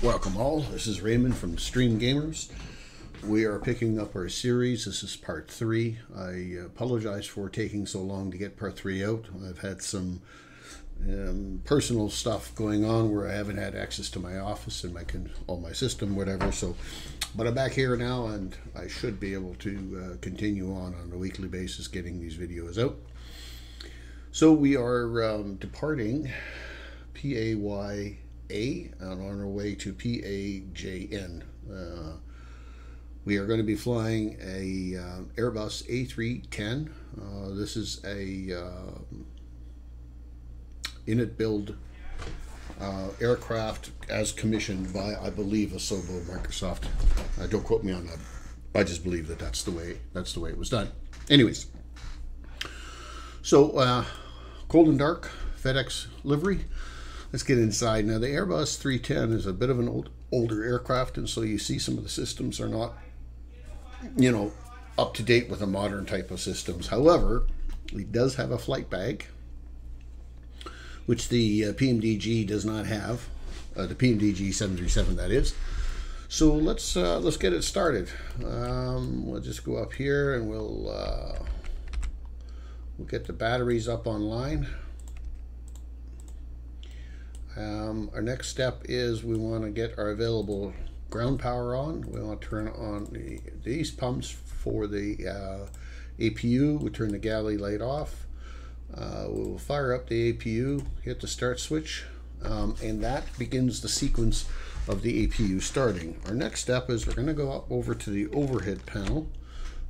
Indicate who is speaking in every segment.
Speaker 1: Welcome all, this is Raymond from Stream Gamers. We are picking up our series. This is part 3. I apologize for taking so long to get part 3 out. I've had some personal stuff going on where I haven't had access to my office and my system, whatever. But I'm back here now, and I should be able to continue on a weekly basis getting these videos out. So we are departing PAYA and on our way to PAJN. We are going to be flying a Airbus A310. This is a init build aircraft as commissioned by, I believe, Asobo Microsoft. Don't quote me on that. I just believe that that's the way it was done. Anyways, so cold and dark FedEx livery. Let's get inside. Now, the Airbus 310 is a bit of an older aircraft, and so you see some of the systems are not, up to date with the modern type of systems. However, it does have a flight bag, which the PMDG does not have. The PMDG 737, that is. So let's get it started. We'll just go up here and we'll get the batteries up online. Our next step is we want to get our available ground power on. We want to turn on these pumps for the APU. We turn the galley light off. We'll fire up the APU, hit the start switch, and that begins the sequence of the APU starting. Our next step is we're going to go up over to the overhead panel.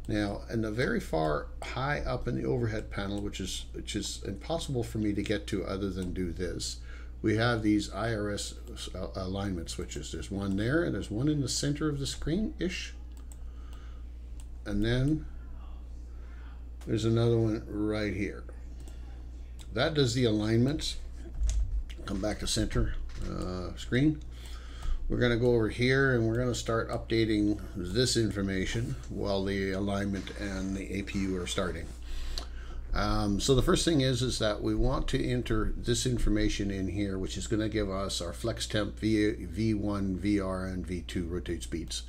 Speaker 1: Now, in the very far high up in the overhead panel, which is impossible for me to get to other than do this, we have these IRS alignment switches. There's one there, and there's one in the center of the screen-ish. And then there's another one right here. That does the alignments. Come back to center screen. We're going to go over here, and we're going to start updating this information while the alignment and the APU are starting. So the first thing is that we want to enter this information in here, which is going to give us our flex temp, V1, VR, and V2 rotate speeds.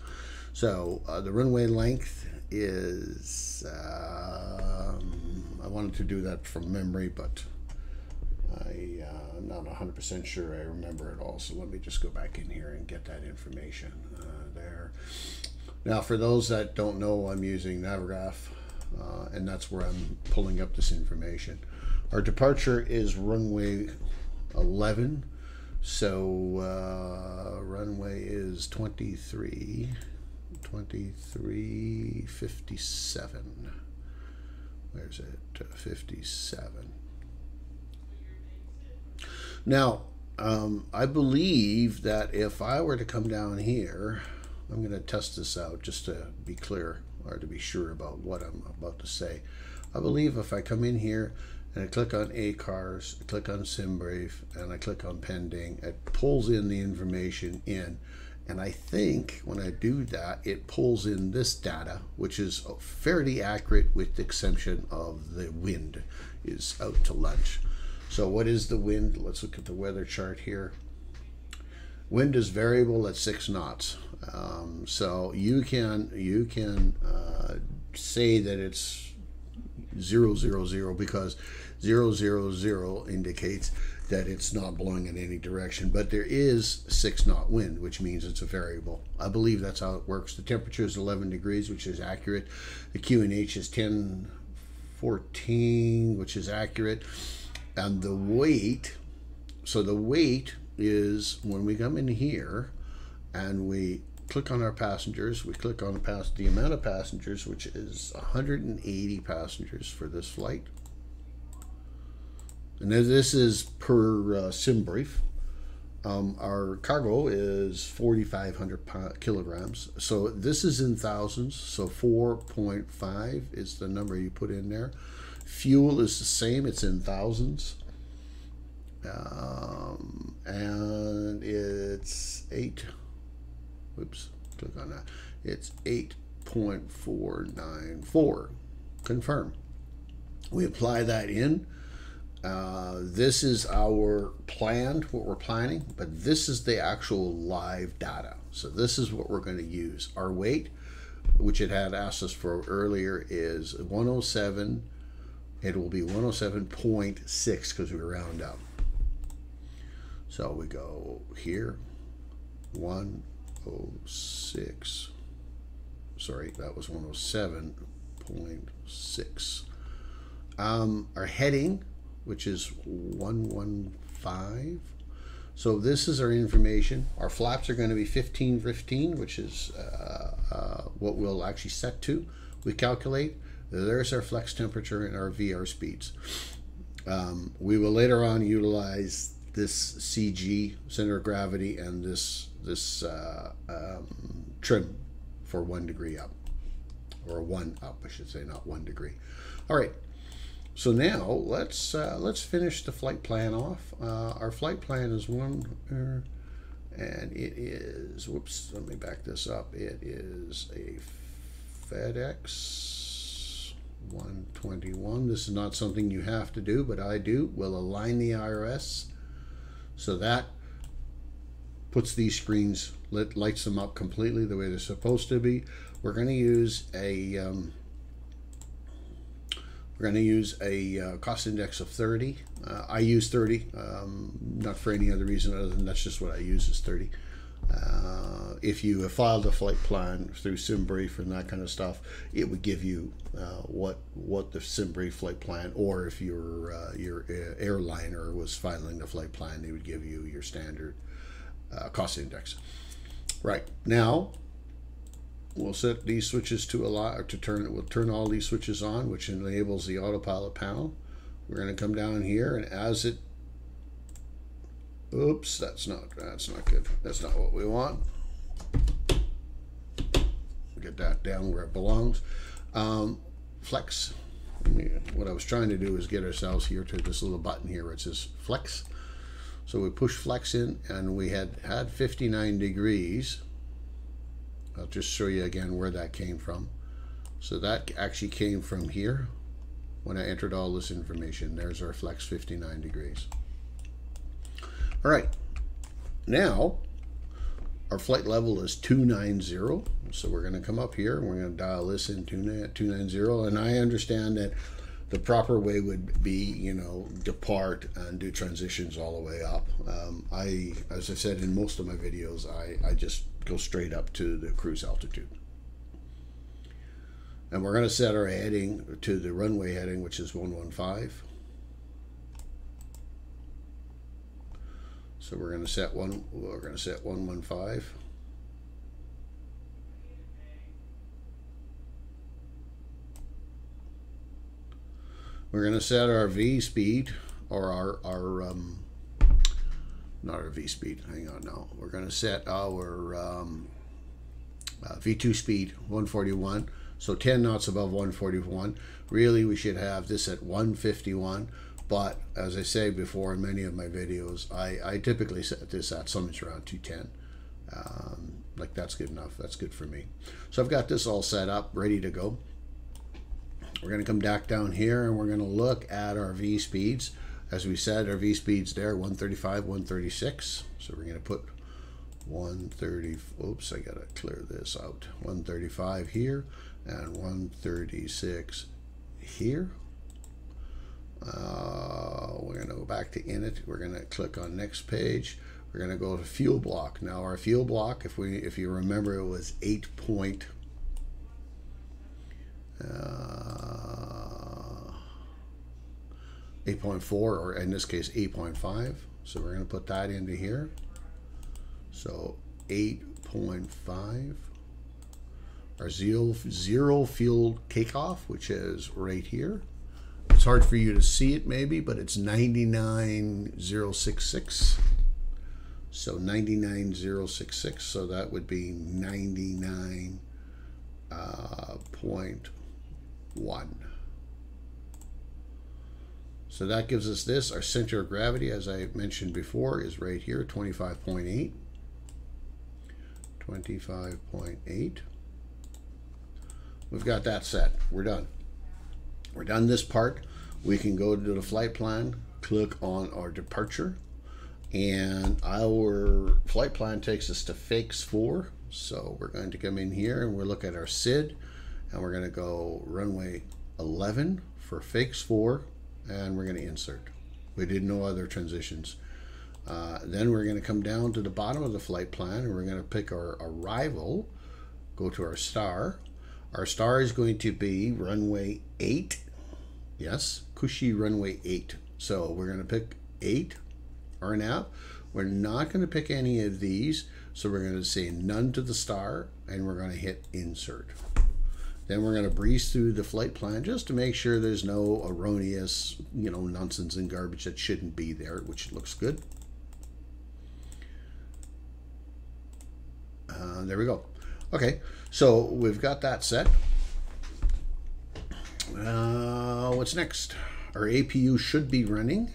Speaker 1: So the runway length is, I wanted to do that from memory, but I'm not 100% sure I remember it all. So let me just go back in here and get that information there. Now, for those that don't know, I'm using Navigraph. And that's where I'm pulling up this information. Our departure is runway 11, so runway is 2357. Where's it? 57. Now, I believe that if I were to come down here, I'm going to test this out just to be clear, or to be sure about what I'm about to say. I believe if I come in here and I click on ACARS, I click on SimBrief, and I click on Pending, it pulls in the information in. And I think when I do that, it pulls in this data, which is fairly accurate with the exception of the wind is out to lunch. So what is the wind? Let's look at the weather chart here. Wind is variable at 6 knots. So you can say that it's 000 because 000 indicates that it's not blowing in any direction, but there is 6 knot wind, which means it's a variable. I believe that's how it works. The temperature is 11 degrees, which is accurate. The QNH is 1014, which is accurate. And the weight, so the weight is when we come in here and we click on our passengers, we click on the amount of passengers, which is 180 passengers for this flight. And this is per SimBrief. Our cargo is 4,500 kilograms. So this is in thousands. So 4.5 is the number you put in there. Fuel is the same. It's in thousands. And it's 8. Whoops, click on that. It's 8.494. Confirm. We apply that in. This is our planned, what we're planning, but this is the actual live data. So this is what we're going to use. Our weight, which it had asked us for earlier, is 107. It will be 107.6 because we round up. So we go here, 106. Sorry, that was 107.6. Our heading, which is 115. So this is our information. Our flaps are going to be 1515, which is what we'll actually set to. We calculate. There's our flex temperature and our VR speeds. We will later on utilize this CG, center of gravity, and this trim for 1 degree up, or 1 up, I should say, not 1 degree. All right. So now let's finish the flight plan off. Our flight plan is and it is, whoops, let me back this up. It is a FedEx 121. This is not something you have to do, but I do. We'll align the IRS so that puts these screens, lights them up completely the way they're supposed to be. We're going to use a cost index of 30. I use 30, not for any other reason other than that's just what I use is 30. If you have filed a flight plan through SimBrief and that kind of stuff, it would give you what the SimBrief flight plan, or if your airliner was filing the flight plan, they would give you your standard cost index. Right now, we'll set these switches to allow, or to turn it. We'll turn all these switches on, which enables the autopilot panel. We're going to come down here, and as it, oops, that's not good. That's not what we want. Get that down where it belongs. Flex. What I was trying to do is get ourselves here to this little button here where it says flex. So we push flex in, and we had 59 degrees. I'll just show you again where that came from. So that actually came from here when I entered all this information. There's our flex 59 degrees. All right, now our flight level is 290. So we're going to come up here and we're going to dial this in 290. And I understand that the proper way would be, you know, depart and do transitions all the way up. As I said in most of my videos, I just go straight up to the cruise altitude. And we're going to set our heading to the runway heading, which is 115. So we're going to set 115. We're going to set our V speed, or our not our V speed, hang on now. We're going to set our V2 speed, 141. So 10 knots above 141. Really, we should have this at 151. But as I say before in many of my videos, I typically set this at somewhere around 210. Like that's good enough. That's good for me. So I've got this all set up, ready to go. We're going to come back down here and we're going to look at our V speeds. As we said, our V speeds there, 135, 136. So we're going to put 130, oops, I got to clear this out. 135 here and 136 here. We're going to go back to init. We're going to click on next page. We're going to go to fuel block. Now our fuel block, if you remember, it was 8.4, or in this case 8.5. So we're going to put that into here. So 8.5. Our zero fuel takeoff, which is right here. It's hard for you to see it maybe, but it's 99,066. So 99,066. So that would be 99.1. So that gives us this. Our center of gravity, as I mentioned before, is right here, 25.8. 25.8. We've got that set. We're done. We're done this part. We can go to the flight plan, click on our departure, and our flight plan takes us to FAKES 4. So we're going to come in here and we'll look at our SID, and we're going to go runway 11 for FAKES 4, and we're going to insert. We did no other transitions. Then we're going to come down to the bottom of the flight plan, and we're going to pick our arrival, go to our star. Our star is going to be runway 8. Yes, Cushy runway 8. So we're going to pick 8, RNAV. We're not going to pick any of these, so we're going to say none to the star, and we're going to hit insert. Then we're going to breeze through the flight plan just to make sure there's no erroneous, nonsense and garbage that shouldn't be there, which looks good. There we go. Okay, so we've got that set. What's next? Our APU should be running.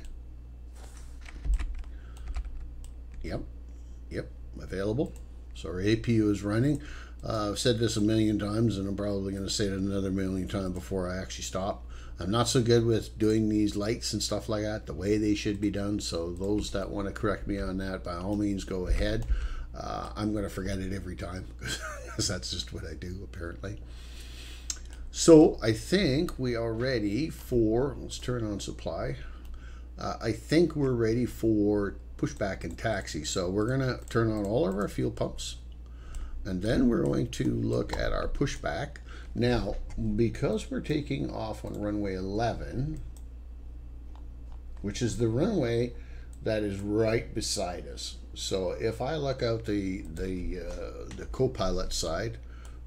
Speaker 1: Yep, available. So our APU is running. I've said this a million times, and I'm probably going to say it another million times before I actually stop. I'm not so good with doing these lights and stuff like that the way they should be done, so those that want to correct me on that, by all means, go ahead. I'm going to forget it every time, because that's just what I do, apparently. So I think we are ready for, let's turn on supply. I think we're ready for pushback and taxi. So we're going to turn on all of our fuel pumps, and then we're going to look at our pushback. Now, because we're taking off on runway 11, which is the runway that is right beside us. So if I look out the co-pilot side,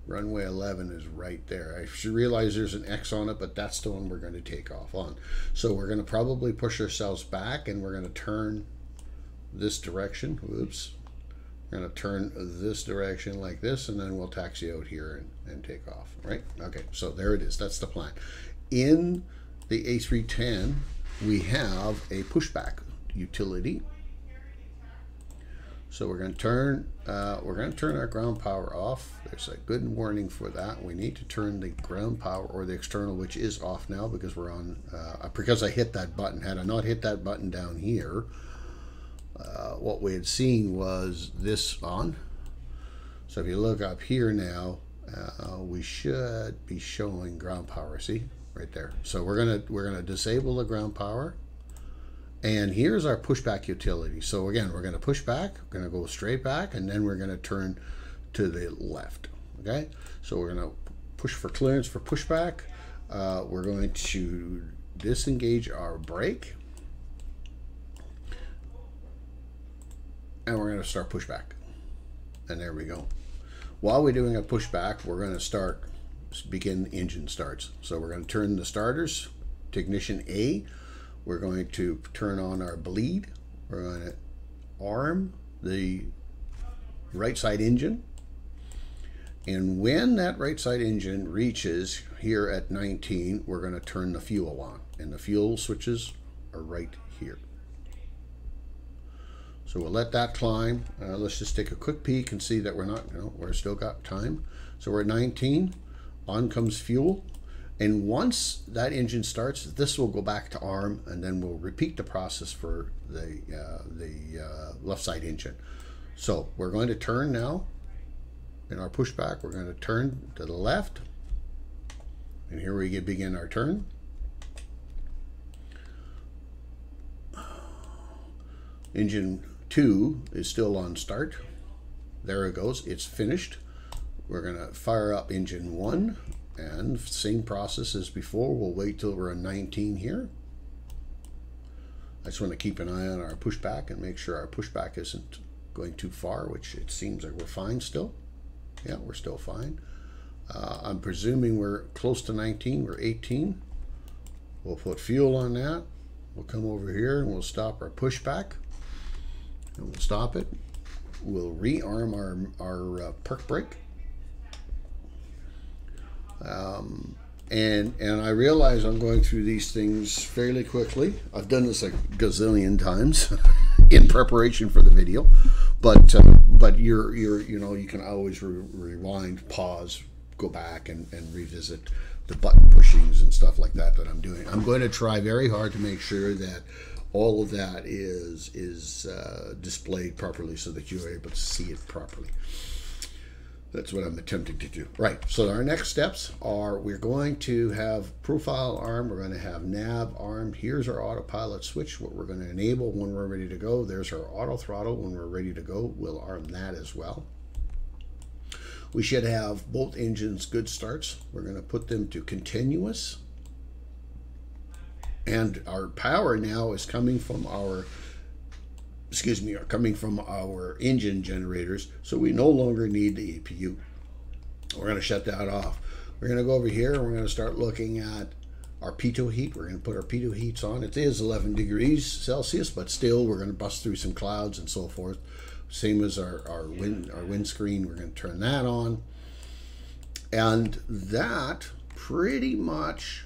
Speaker 1: runway 11 is right there. I should realize there's an X on it, but that's the one we're going to take off on. So we're going to probably push ourselves back, and we're going to turn this direction. Whoops. We're going to turn this direction like this, and then we'll taxi out here and take off, right? Okay, so there it is. That's the plan. In the A310, we have a pushback utility. So we're going to turn our ground power off. There's a good warning for that. We need to turn the ground power, or the external, which is off now because we're on. Because I hit that button. Had I not hit that button down here, what we had seen was this on. So if you look up here now, we should be showing ground power. See right there. So we're gonna disable the ground power. And here's our pushback utility. So again, we're going to push back, we're going to go straight back, and then we're going to turn to the left. Okay, so we're going to push for clearance for pushback. We're going to disengage our brake, and we're going to start pushback. And there we go. While we're doing a pushback, we're going to begin engine starts. So we're going to turn the starters to ignition A. We're going to turn on our bleed. We're going to arm the right side engine. And when that right side engine reaches here at 19, we're going to turn the fuel on. And the fuel switches are right here. So we'll let that climb. Let's just take a quick peek and see that we're still got time. So we're at 19. On comes fuel. And once that engine starts, this will go back to arm, and then we'll repeat the process for the left side engine. So we're going to turn now in our pushback. We're going to turn to the left, and here we begin our turn. Engine 2 is still on start. There it goes. It's finished. We're going to fire up engine 1. And same process as before. We'll wait till we're on 19 here. I just want to keep an eye on our pushback and make sure our pushback isn't going too far, which it seems like we're fine still. Yeah, we're still fine. I'm presuming we're close to 19. We're 18. We'll put fuel on that. We'll come over here and we'll stop our pushback. And we'll stop it. We'll rearm our park brake. And I realize I'm going through these things fairly quickly. I've done this a gazillion times in preparation for the video, but you can always rewind, pause, go back and revisit the button pushings and stuff like that I'm doing. I'm going to try very hard to make sure that all of that is displayed properly so that you're able to see it properly. That's what I'm attempting to do. Right, so our next steps are we're going to have profile arm, we're going to have nav arm. Here's our autopilot switch, what we're going to enable when we're ready to go. There's our auto throttle when we're ready to go. We'll arm that as well. We should have both engines good starts. We're going to put them to continuous. And our power now is coming from our engine generators, so we no longer need the APU. We're going to shut that off. We're going to go over here and we're going to start looking at our pitot heat. We're going to put our pitot heats on. It is 11 degrees Celsius, but still we're going to bust through some clouds and so forth. Same as our windscreen, we're going to turn that on. And that pretty much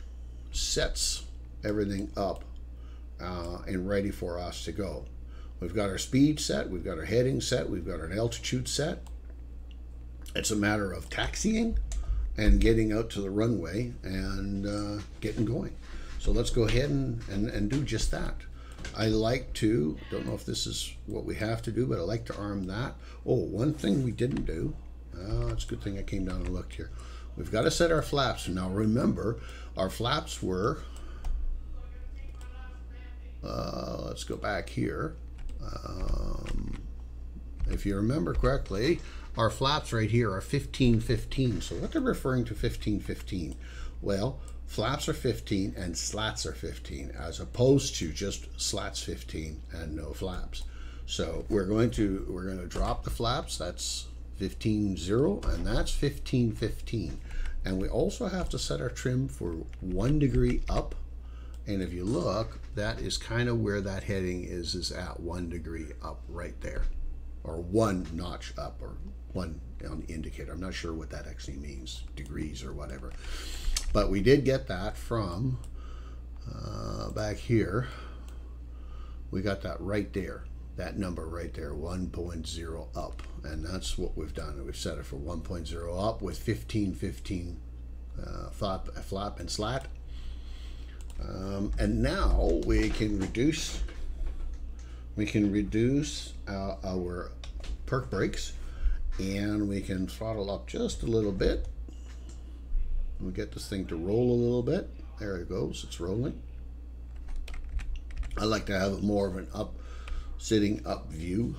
Speaker 1: sets everything up and ready for us to go. We've got our speed set, we've got our heading set, we've got our altitude set. It's a matter of taxiing and getting out to the runway and getting going. So let's go ahead and do just that. I like to, don't know if this is what we have to do, but I like to arm that. Oh, one thing we didn't do, it's a good thing I came down and looked here. We've got to set our flaps. Now remember, our flaps were, let's go back here. If you remember correctly, our flaps right here are 15-15. So what they're referring to 15-15? Well, flaps are 15 and slats are 15, as opposed to just slats 15 and no flaps. So we're going to drop the flaps. That's 15-0 and that's 15-15. And we also have to set our trim for 1 degree up. And if you look, that is kind of where that heading is at 1 degree up right there, or 1 notch up, or 1 on the indicator. I'm not sure what that actually means, degrees or whatever. But we did get that from back here. We got that right there, that number right there, 1.0 up. And that's what we've done. We've set it for 1.0 up with 15-15 flap and slat. And now we can reduce our perk brakes, and we can throttle up just a little bit. We get this thing to roll a little bit. There it goes, it's rolling. I like to have more of an sitting up view.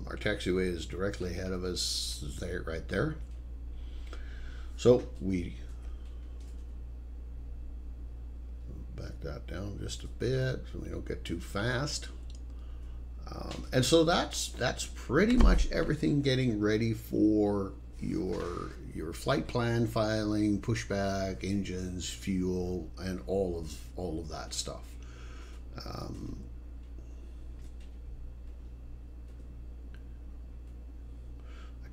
Speaker 1: Our taxiway is directly ahead of us there, right there. So we back that down just a bit so we don't get too fast. And so that's pretty much everything getting ready for your flight plan, filing, pushback, engines, fuel, and all of that stuff.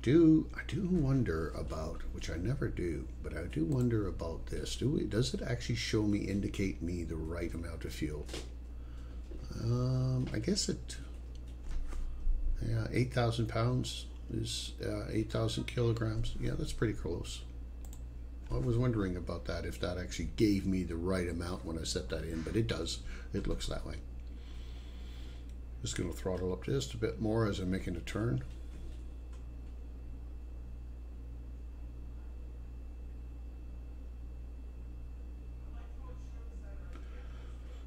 Speaker 1: I do wonder about, which I never do, but I do wonder about this. Does it actually indicate me the right amount of fuel? I guess it, yeah, 8,000 pounds is 8,000 kilograms. Yeah, that's pretty close. I was wondering about that, if that actually gave me the right amount when I set that in, but it does. It looks that way. Just going to throttle up just a bit more as I'm making a turn.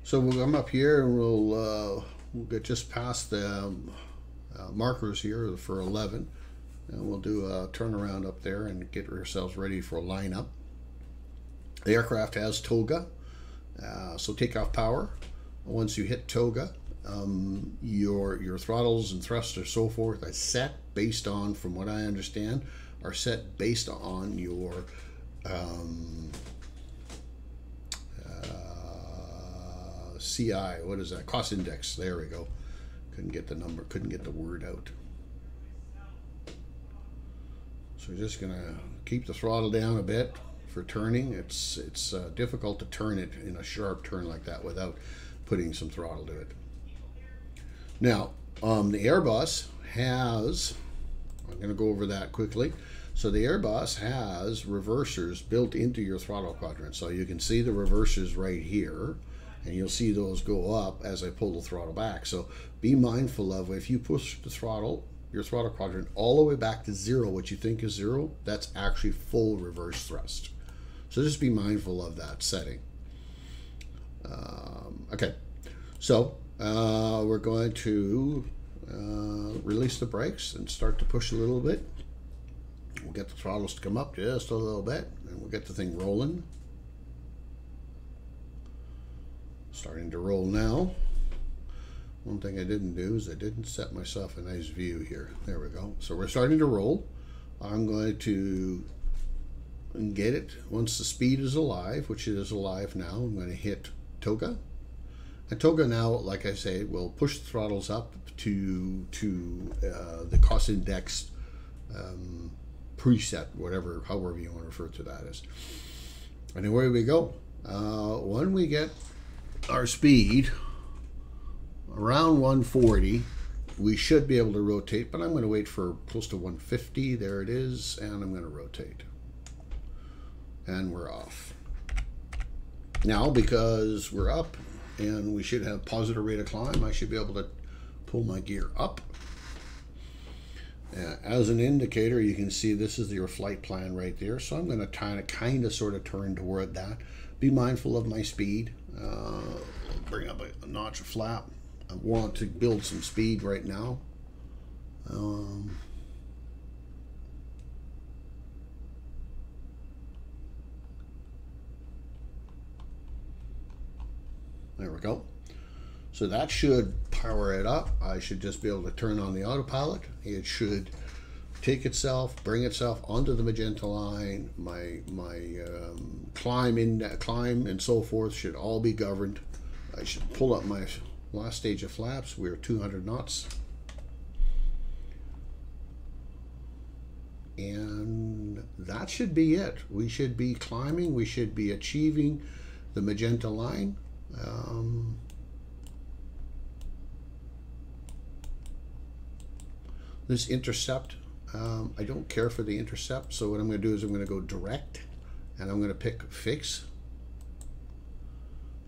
Speaker 1: So we'll come up here and we'll get just past the markers here for 11, and we'll do a turnaround up there and get ourselves ready for a lineup. The aircraft has TOGA, so takeoff power. Once you hit TOGA, your throttles and thrust or so forth are set based on, from what I understand, are set based on your CI, what is that? Cost index. There we go. Couldn't get the number, couldn't get the word out. So we're just gonna keep the throttle down a bit for turning. It's difficult to turn it in a sharp turn like that without putting some throttle to it. Now, the Airbus has, I'm gonna go over that quickly. So the Airbus has reversers built into your throttle quadrant. So you can see the reversers right here. and you'll see those go up as I pull the throttle back. So be mindful of, if you push the throttle, your throttle quadrant all the way back to 0, what you think is 0, that's actually full reverse thrust. So just be mindful of that setting. Okay, so we're going to release the brakes and start to push a little bit. We'll get the throttles to come up just a little bit, and we'll get the thing rolling. Starting to roll now. One thing I didn't do is I didn't set myself a nice view here. There we go. So we're starting to roll. I'm going to get it once the speed is alive, which it is alive now. I'm going to hit Toga. And Toga now, like I say, will push the throttles up to the cost index preset, whatever, however you want to refer to that as. And away we go. When we get our speed around 140, we should be able to rotate, but I'm going to wait for close to 150. There it is, and I'm going to rotate. And we're off. Now, because we're up and we should have positive rate of climb, I should be able to pull my gear up. As an indicator, you can see this is your flight plan right there. So I'm going to kind of sort of turn toward that. Be mindful of my speed. Bring up a notch of flap. I want to build some speed right now. There we go. So that should power it up. I should just be able to turn on the autopilot. It should take itself, bring itself onto the magenta line. My climb and so forth should all be governed. I should pull up my last stage of flaps. We're 200 knots. And that should be it. We should be climbing. We should be achieving the magenta line. This intercept, I don't care for the intercept, so what I'm going to do is I'm going to go direct, and I'm going to pick fix.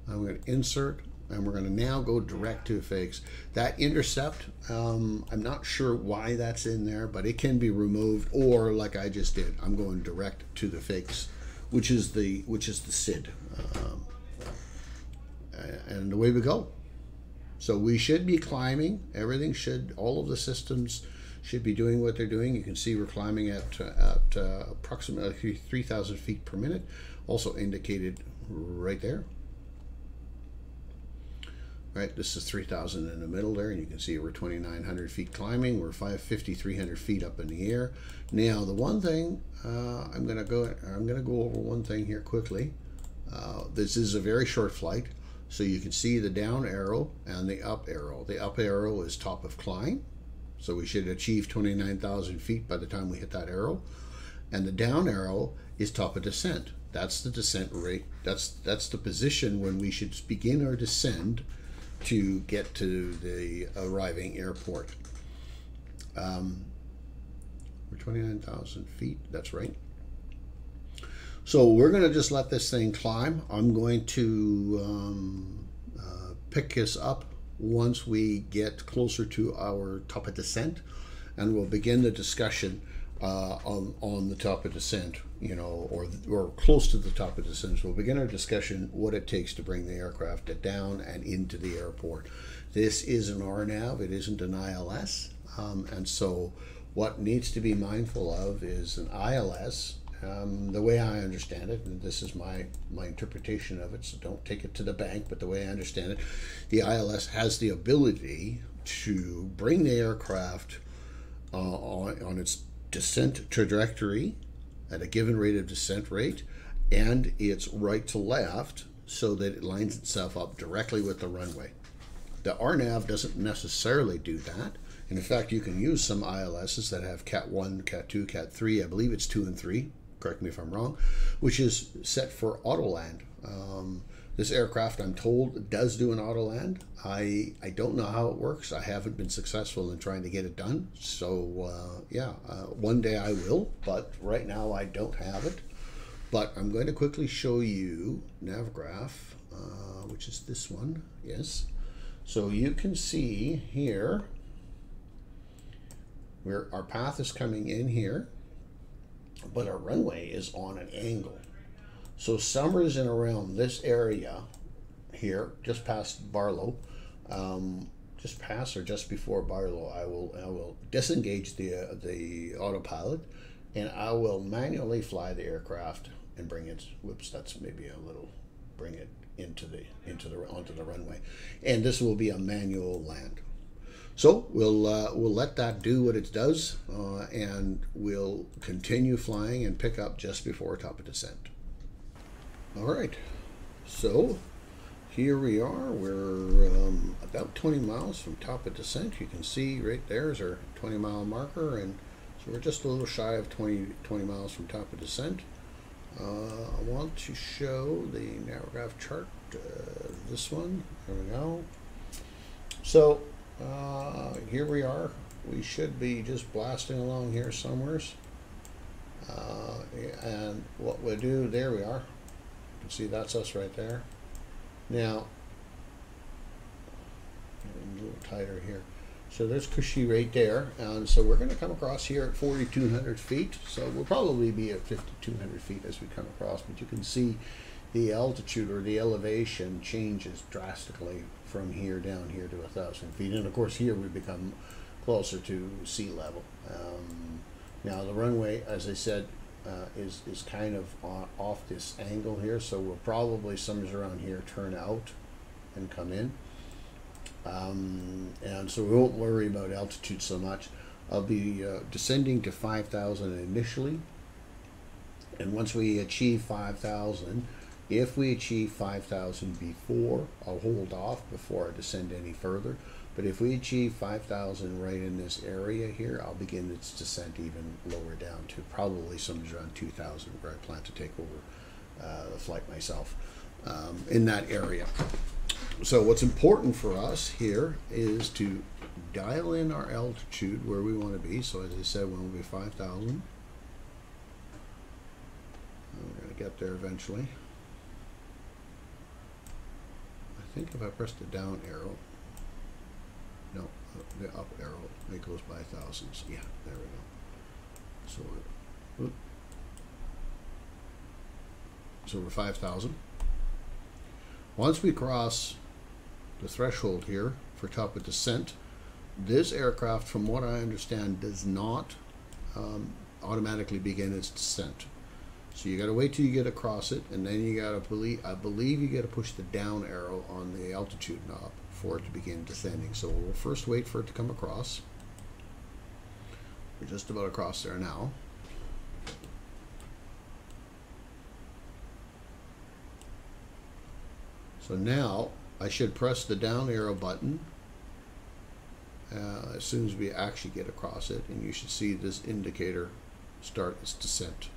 Speaker 1: I'm going to insert, and we're going to now go direct to fix. That intercept, I'm not sure why that's in there, but it can be removed, or like I just did, I'm going direct to the fix, which is the SID, and away we go. So we should be climbing. Everything should, all of the systems should be doing what they're doing. You can see we're climbing at approximately 3,000 feet per minute, also indicated right there. Right, this is 3,000 in the middle there, and you can see we're 2,900 feet climbing. We're 300 feet up in the air. Now, the one thing I'm gonna go over one thing here quickly. This is a very short flight, so you can see the down arrow and the up arrow. The up arrow is top of climb. So we should achieve 29,000 feet by the time we hit that arrow. And the down arrow is top of descent. That's the descent rate. That's the position when we should begin our descent to get to the arriving airport. We're 29,000 feet, that's right. So we're going to just let this thing climb. I'm going to pick this up once we get closer to our top of descent, and we'll begin the discussion on the top of descent, you know, or close to the top of descent. So we'll begin our discussion what it takes to bring the aircraft down and into the airport. This is an RNAV, it isn't an ILS, and so what needs to be mindful of is an ILS. The way I understand it, and this is my interpretation of it, so don't take it to the bank, but the way I understand it, the ILS has the ability to bring the aircraft on its descent trajectory at a given rate of descent rate and its right to left so that it lines itself up directly with the runway. The RNAV doesn't necessarily do that. And in fact, you can use some ILSs that have Cat 1, Cat 2, Cat 3, I believe it's 2 and 3, correct me if I'm wrong, which is set for auto land. This aircraft, I'm told, does do an auto land. I don't know how it works. I haven't been successful in trying to get it done. So yeah, one day I will, but right now I don't have it. But I'm going to quickly show you Navgraph. which is this one, yes. So you can see here where our path is coming in here, but our runway is on an angle. So somewhere in around this area here, just past Barlow, just past or just before Barlow, I will disengage the autopilot, and I will manually fly the aircraft and bring it. Whoops, that's maybe a little. Bring it onto the runway, and this will be a manual land. So we'll let that do what it does, and we'll continue flying and pick up just before top of descent. All right, so here we are. We're about 20 miles from top of descent. You can see right there is our 20-mile marker, and so we're just a little shy of 20 miles from top of descent. I want to show the narrowgraph chart, this one. There we go. So here we are. We should be just blasting along here somewheres. And what we'll do, there we are. You can see that's us right there. Now, a little tighter here. So there's Cushy right there, and so we're going to come across here at 4,200 feet. So we'll probably be at 5,200 feet as we come across, but you can see the altitude or the elevation changes drastically from here down here to 1,000 feet. And of course here we become closer to sea level. Now the runway, as I said, is kind of off this angle here, so we'll probably somewhere around here turn out and come in. And so we won't worry about altitude so much. I'll be descending to 5,000 initially, and once we achieve 5,000, if we achieve 5,000 before, I'll hold off before I descend any further. But if we achieve 5,000 right in this area here, I'll begin its descent even lower down to probably somewhere around 2,000, where I plan to take over the flight myself in that area. So what's important for us here is to dial in our altitude where we want to be. So as I said, we'll be 5,000. We're going to get there eventually. I think if I press the down arrow, no, the up arrow, it goes by thousands. Yeah, there we go. So we're 5,000. Once we cross the threshold here for top of descent, this aircraft, from what I understand, does not automatically begin its descent. So you got to wait till you get across it, and then you got to I believe you got to push the down arrow on the altitude knob for it to begin descending. So we'll first wait for it to come across. We're just about across there now. So now I should press the down arrow button as soon as we actually get across it, and you should see this indicator start its descent.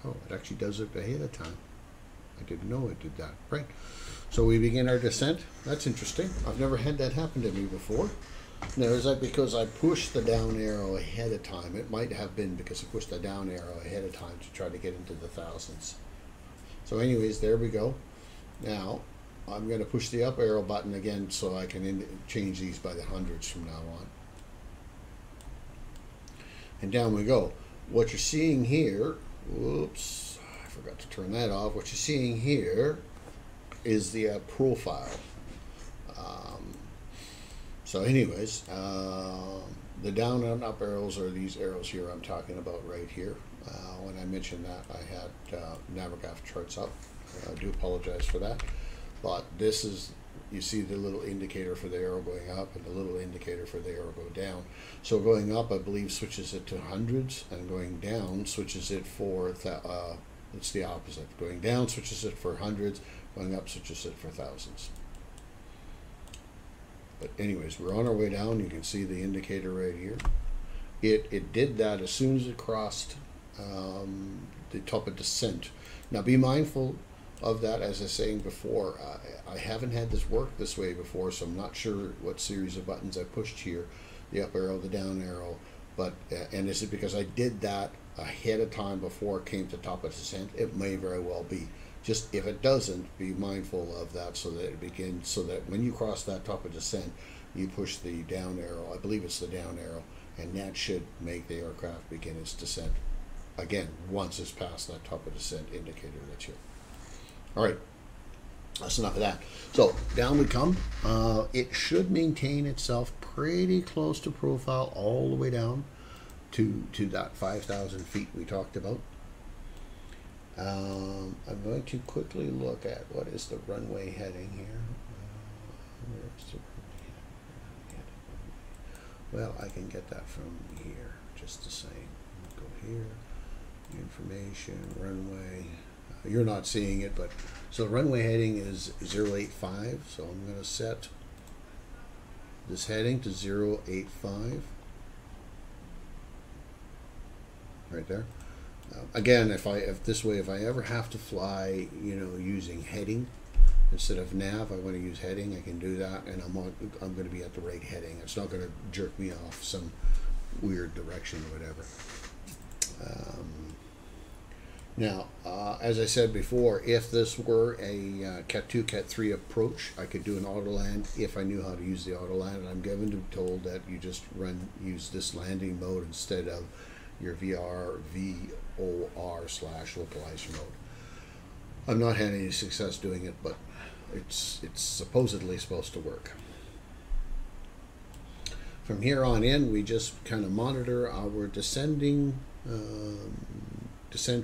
Speaker 1: Oh, it actually does it ahead of time. I didn't know it did that. Right. So we begin our descent. That's interesting. I've never had that happen to me before. Now, is that because I pushed the down arrow ahead of time? It might have been because I pushed the down arrow ahead of time to try to get into the thousands. So anyways, there we go. Now, I'm going to push the up arrow button again so I can change these by the hundreds from now on. And down we go. What you're seeing here, whoops, I forgot to turn that off. What you're seeing here is the profile. So anyways, the down and up arrows are these arrows here I'm talking about right here. When I mentioned that, I had Navigraph charts up. I do apologize for that. But this is, you see the little indicator for the arrow going up and the little indicator for the arrow going down. So going up, I believe, switches it to hundreds, and going down switches it for, it's the opposite. Going down switches it for hundreds, going up switches it for thousands. But anyways, we're on our way down. You can see the indicator right here. It did that as soon as it crossed the top of descent. Now be mindful of that, as I was saying before. I haven't had this work this way before, so I'm not sure what series of buttons I pushed here, the up arrow, the down arrow, but and is it because I did that ahead of time before it came to top of descent? It may very well be. Just if it doesn't, be mindful of that so that it begins, so that when you cross that top of descent, you push the down arrow. I believe it's the down arrow, and that should make the aircraft begin its descent again once it's past that top of descent indicator that's here. All right, that's enough of that. So down we come. It should maintain itself pretty close to profile all the way down to that 5,000 feet we talked about. I'm going to quickly look at what is the runway heading here. Where's the runway? Well, I can get that from here just the same. Go here, information, runway. You're not seeing it, but so the runway heading is 085. So I'm going to set this heading to 085. Right there. Again, if I ever have to fly, using heading instead of nav, I want to use heading. I can do that, and I'm going to be at the right heading. It's not going to jerk me off some weird direction or whatever. Now, as I said before, if this were a Cat 2, Cat 3 approach, I could do an auto land if I knew how to use the auto land. And I'm told that you just use this landing mode instead of your VOR/localizer mode. I've not had any success doing it, but it's supposedly supposed to work. From here on in, we just kind of monitor our descent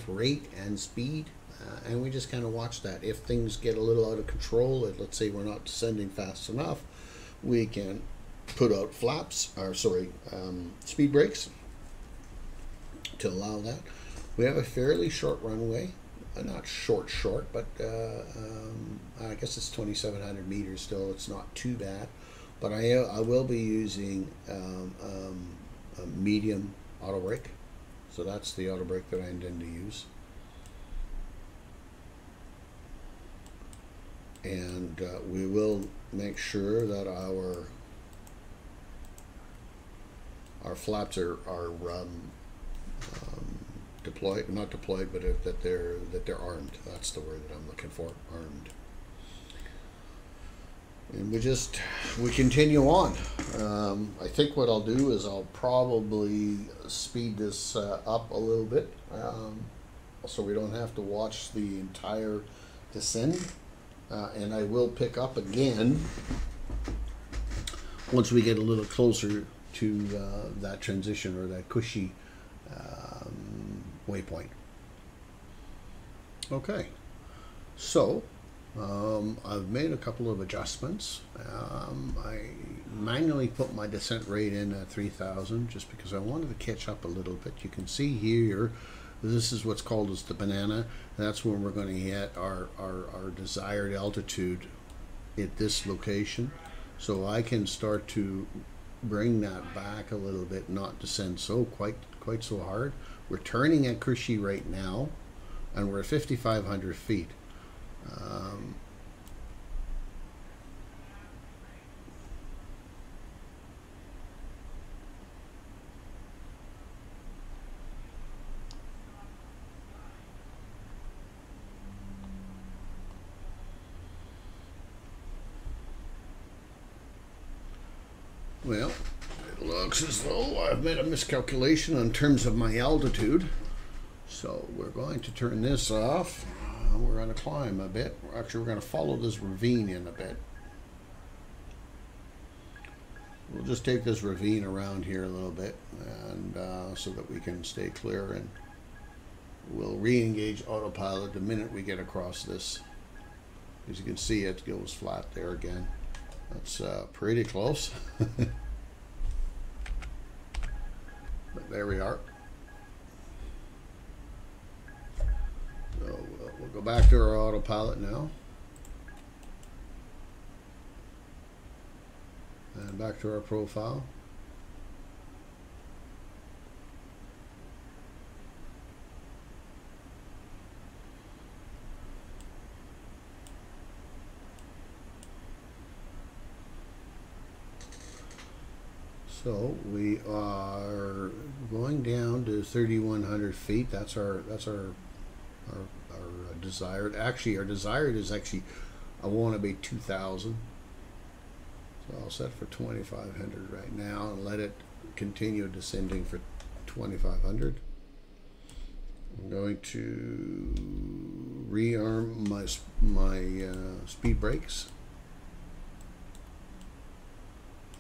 Speaker 1: rate and speed, and we just kind of watch that. If things get a little out of control, let's say we're not descending fast enough, we can put out speed brakes to allow that. We have a fairly short runway, not short, but I guess it's 2,700 meters still. It's not too bad, but I will be using a medium auto brake. So that's the auto brake that I intend to use. And we will make sure that our flaps are deployed, not deployed, but that they're armed. That's the word that I'm looking for, armed. And we continue on. I think what I'll do is I'll probably speed this up a little bit, so we don't have to watch the entire descent. And I will pick up again once we get a little closer to that transition or that cushy waypoint. Okay, so I've made a couple of adjustments. I manually put my descent rate in at 3,000 just because I wanted to catch up a little bit. You can see here, this is what's called as the banana. That's when we're going to hit our desired altitude at this location. So I can start to bring that back a little bit, not descend quite so hard. We're turning at cushy right now, and we're at 5,500 feet. Well, it looks as though I've made a miscalculation in terms of my altitude. So we're going to turn this off. We're going to climb a bit. Actually, we're going to follow this ravine in a bit. We'll just take this ravine around here a little bit, and so that we can stay clear, and we'll re-engage autopilot the minute we get across this. As you can see, it goes flat there again. That's pretty close. But there we are. So we'll go back to our autopilot now. And back to our profile. So we are going down to 3,100 feet. That's our our desired. Actually, our desired is actually, I want to be 2,000. So I'll set for 2,500 right now and let it continue descending for 2,500. I'm going to rearm my speed brakes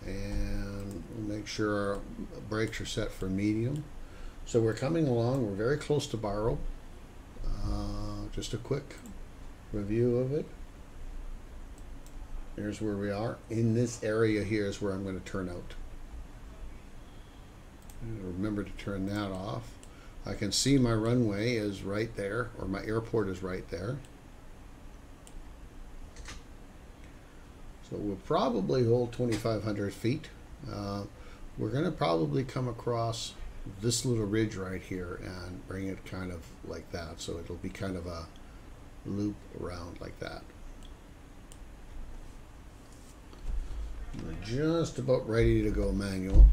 Speaker 1: and make sure our brakes are set for medium. So we're coming along. We're very close to Barrow. Just a quick review of it. Here's where we are. In this area here is where I'm going to turn out. And remember to turn that off. I can see my runway is right there, or my airport is right there. So we'll probably hold 2,500 feet. We're going to probably come across this little ridge right here and bring it kind of like that. So it'll be kind of a loop around like that. We're just about ready to go manual.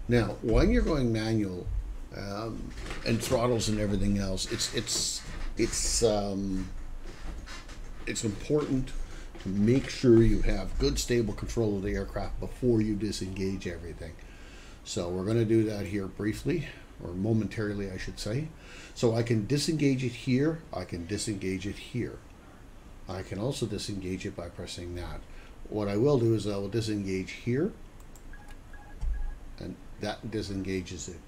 Speaker 1: Now, when you're going manual and throttles and everything else, it's important to make sure you have good stable control of the aircraft before you disengage everything. So we're going to do that here briefly, or momentarily I should say. So I can disengage it here, I can disengage it here. I can also disengage it by pressing that. What I will do is I will disengage here, and that disengages it.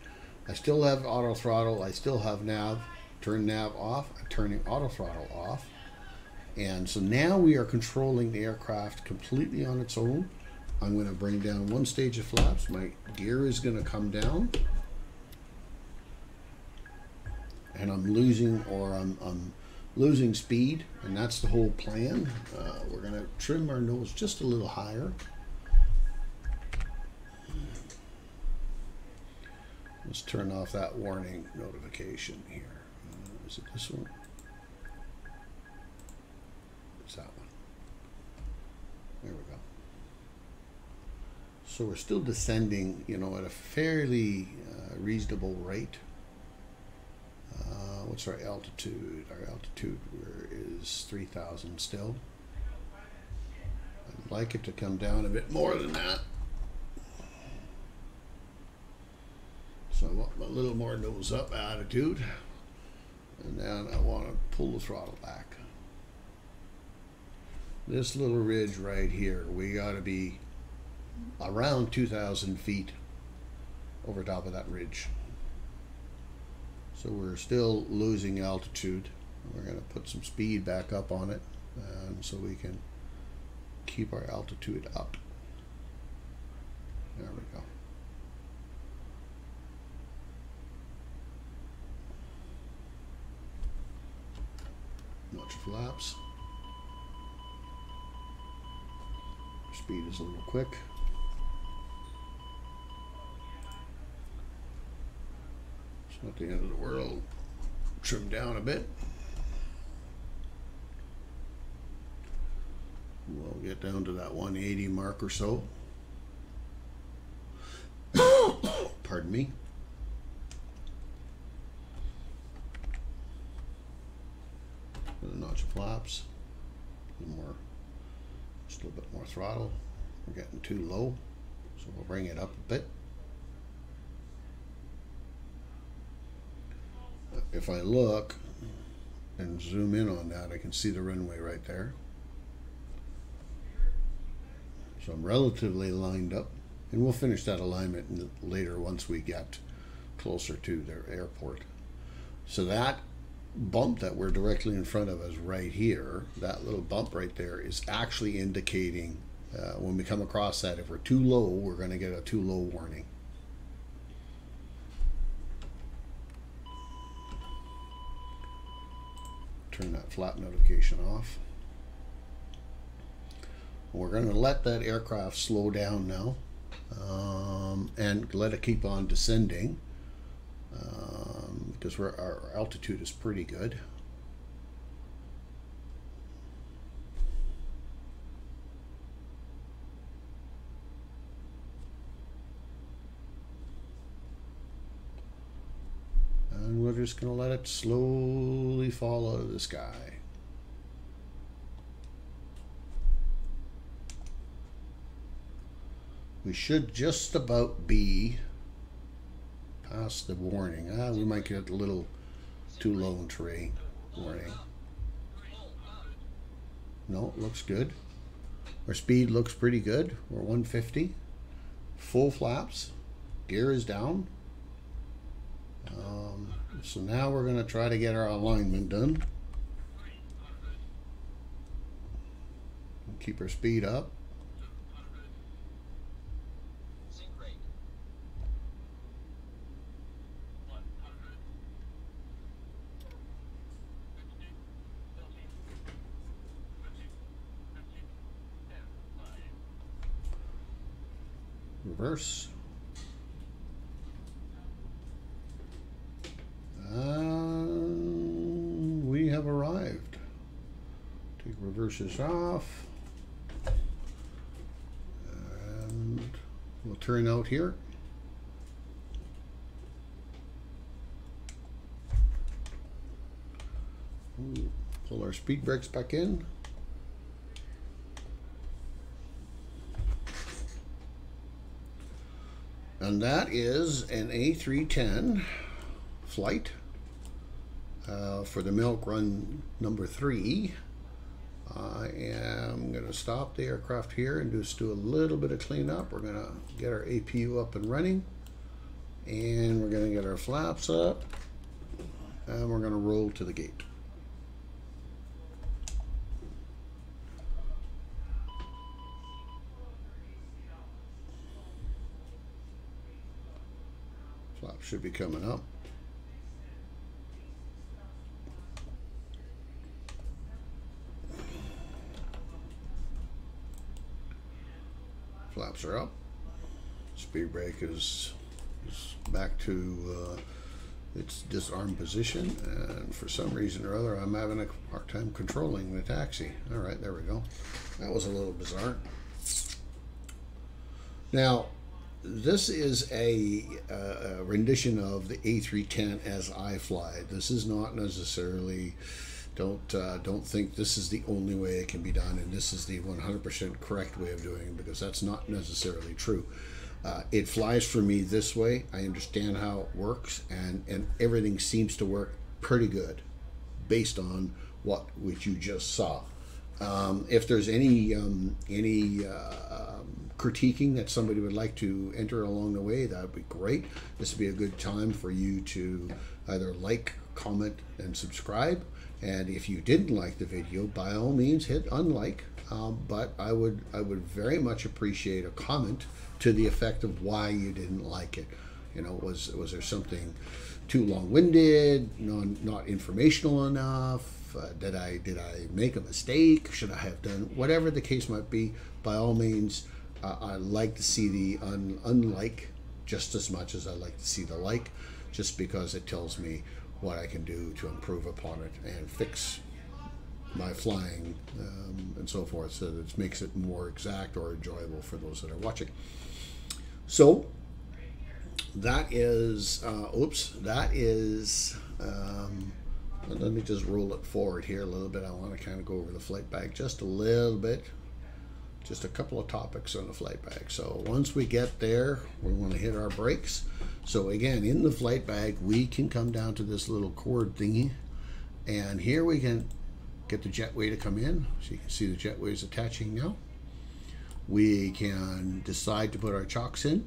Speaker 1: I still have auto throttle, I still have nav, turn nav off, I'm turning auto throttle off. And so now we are controlling the aircraft completely on its own. I'm going to bring down one stage of flaps. My gear is going to come down. And I'm losing, or I'm losing speed, and that's the whole plan. We're going to trim our nose just a little higher. Let's turn off that warning notification here. Is it this one? It's that one. There we go. So we're still descending, you know, at a fairly reasonable rate. What's our altitude? Our altitude is 3,000 still. I'd like it to come down a bit more than that. So I want a little more nose up attitude. And then I want to pull the throttle back. This little ridge right here, we got to be around 2,000 feet over top of that ridge. So we're still losing altitude. We're going to put some speed back up on it, so we can keep our altitude up. There we go. Watch flaps. Speed is a little quick. It's not the end of the world. Trim down a bit. We'll get down to that 180 mark or so. Pardon me. A notch of flaps. A little more. Just a little bit more throttle. We're getting too low, so we'll bring it up a bit. If I look and zoom in on that, I can see the runway right there. So I'm relatively lined up, and we'll finish that alignment later once we get closer to their airport. So that bump that we're directly in front of us right here, that little bump right there is actually indicating when we come across that, if we're too low, we're going to get a too low warning. Turn that flap notification off. We're going to let that aircraft slow down now and let it keep on descending because our altitude is pretty good. And we'll just just going to let it slowly fall out of the sky. We should just about be past the warning. We might get a little too low in terrain warning. No, it looks good. Our speed looks pretty good. We're 150. Full flaps. Gear is down. So now we're going to try to get our alignment done. Keep our speed up. Reverse. We have arrived. Take reverses off. And we'll turn out here. Pull our speed brakes back in. And that is an A310 flight for the milk run number 3. I am going to stop the aircraft here and just do a little bit of cleanup. We're going to get our APU up and running, and we're going to get our flaps up, and we're going to roll to the gate. Flaps should be coming up. Flaps are up. Speed brake is back to its disarm position, and for some reason or other I'm having a hard time controlling the taxi. All right, there we go. That was a little bizarre. Now, this is a rendition of the A310 as I fly. This is not necessarily, don't think this is the only way it can be done and this is the 100% correct way of doing it, because that's not necessarily true. It flies for me this way. I understand how it works, and everything seems to work pretty good based on which you just saw. If there's any critiquing that somebody would like to enter along the way, that would be great. This would be a good time for you to either like, comment, and subscribe. And if you didn't like the video, by all means hit unlike. But I would very much appreciate a comment to the effect of why you didn't like it. You know, was there something too long-winded, not informational enough? Did I make a mistake? Should I have done whatever the case might be? By all means, I like to see the unlike just as much as I like to see the like, just because it tells me what I can do to improve upon it and fix my flying and so forth, so that it makes it more exact or enjoyable for those that are watching. So that is, let me just roll it forward here a little bit. I want to kind of go over the flight bag just a little bit. Just a couple of topics on the flight bag. So once we get there, we want to hit our brakes. So again, in the flight bag, we can come down to this little cord thingy, and here we can get the jetway to come in. So you can see the jetway is attaching now. We can decide to put our chocks in,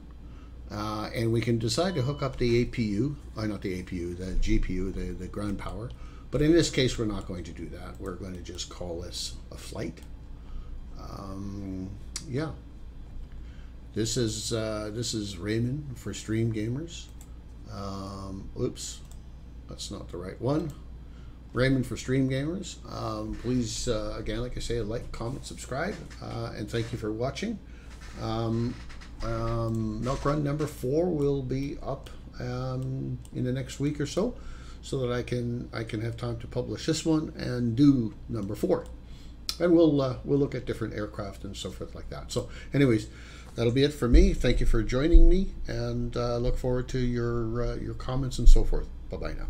Speaker 1: and we can decide to hook up the APU, not the APU, the GPU, the ground power. But in this case, we're not going to do that. We're going to just call this a flight. Yeah, this is Raymond for Stream Gamers. Oops, that's not the right one. Raymond for Stream Gamers. Please, again, like I say, like, comment, subscribe, and thank you for watching. Milk Run number 4 will be up in the next week or so that I can have time to publish this one and do number 4. And we'll look at different aircraft and so forth like that. So anyways, that'll be it for me. Thank you for joining me, and look forward to your comments and so forth. Bye-bye now.